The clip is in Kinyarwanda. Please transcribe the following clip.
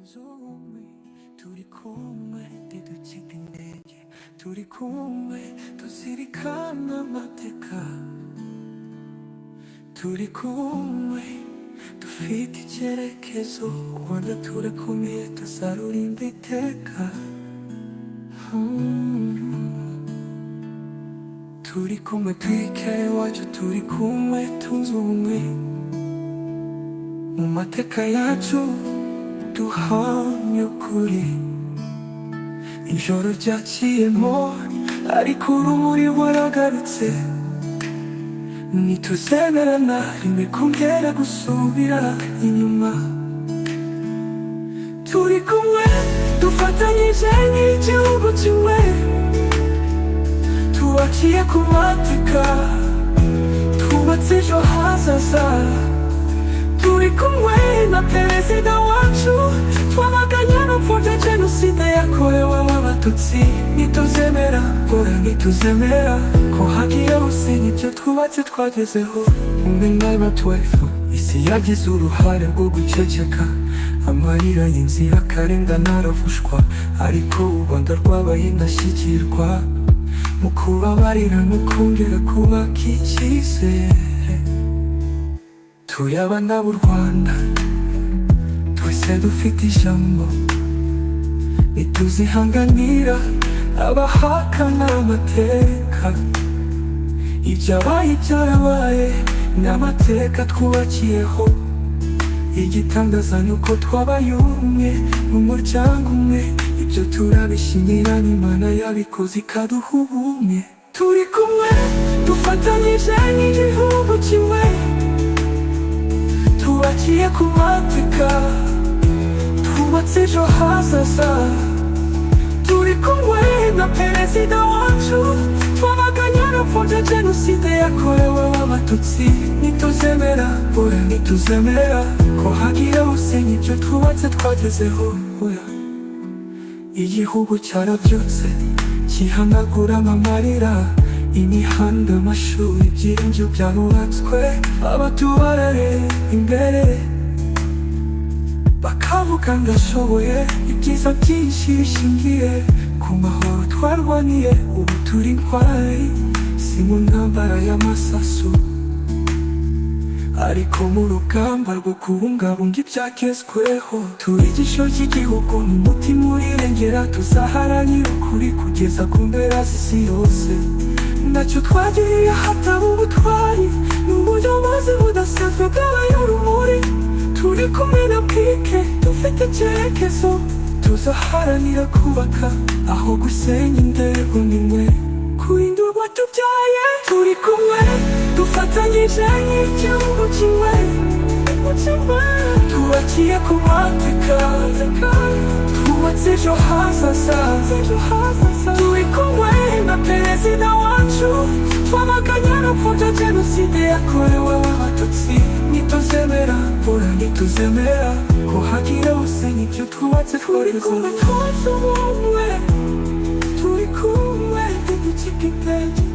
tunze ubumwe turi kumwe ntiducike intege, turi kumwe tuzirikana amateka, turi kumwe dufite icyerekezo, Rwanda turakomeye tuzarurimba iteka. Turi kumwe twikaye iwacu, turi kumwe tunze ubumwe, mu mateka yacu duhamye ukuri. Ijoro ryaciyemo ariko urumuri rwaragarutse, ntituzemerana rimwe kongera gusubira inyuma. Turi kumwe dufatanyije nk'igihugu kimwe, tubakiye ku mateka, twubatse ejo hazaza. Turi kumwe na perezida wacu, twamaganye n'upfobya jenoside yakorewe abatutsi. Ntituzemera gora, ntituzemera ko hagiye usenya ibyo twubatse twagezeho. Umwe n'aba 12 isi yagize uruhare rwo guceceka, amarira y'inzirakarengane aravushwa, ariko u Rwanda rwabaye indashyikirwa mu kubabarira no kongera kubaka icyizere. Turi abana b'u Rwanda, twese dufite ijambo, ntituzihanganira abahakana amateka. Ibyabaye byarabaye, n'amateka twubakiyeho. Igitangaza ni uko twabaye umwe mu muryango umwe, ibyo turabishimira n'Imana yabikoze ikaduha ubumwe. Turi kumwe dufatanyije nk'igihugu kimwe, tubakiye ku mateka, twubatse ejo hazaza. Turi kumwe na perezida wacu, twamaganye n'upfobya jenoside yakorewe abatutsi. Ntituzemera oya, ntituzemera ko hagira usenya ibyo twubatse twagezeho. Oya, igihugu cyarabyutse kihanagura amarira, imihanda, amashuri, ibyiringiro byarubatswe. Abatubarare imbere bakavuga ndashoboye, ibyiza byinshi bishingiye ku mahoro twarwaniye. Ubu turi intwari, si mu ntambara y'amasasu, ariko mu rugamba rwo kubungabunga ibyagezweho. Turi igisho cy'igihugu n'umutima urirengera, tuzaharanira ukuri kugeza ku mpera z'isi yose. Ntacyo twagiriye hataba ubutwari, n'uburyo maze budasanzwe bwabaye urumuri. Turi kumwe na bwike, dufite icyerekezo, tuzaharanira kubaka aho gusenya indego n'imwe, kurinda urwatubyaye. Turi kumwe dufatanyije nk'igihugu kimwe, tubakiye ku mateka, twubatse ejo hazaza. Turi kumwe na perezida wacu, twamaganye n'upfobya jenoside yakorewe abatutsi. Ntituzemera oya, ntituzemera ko hagira usenya ibyo twubatse twagezeho. Turi kumwe ntiducike intege.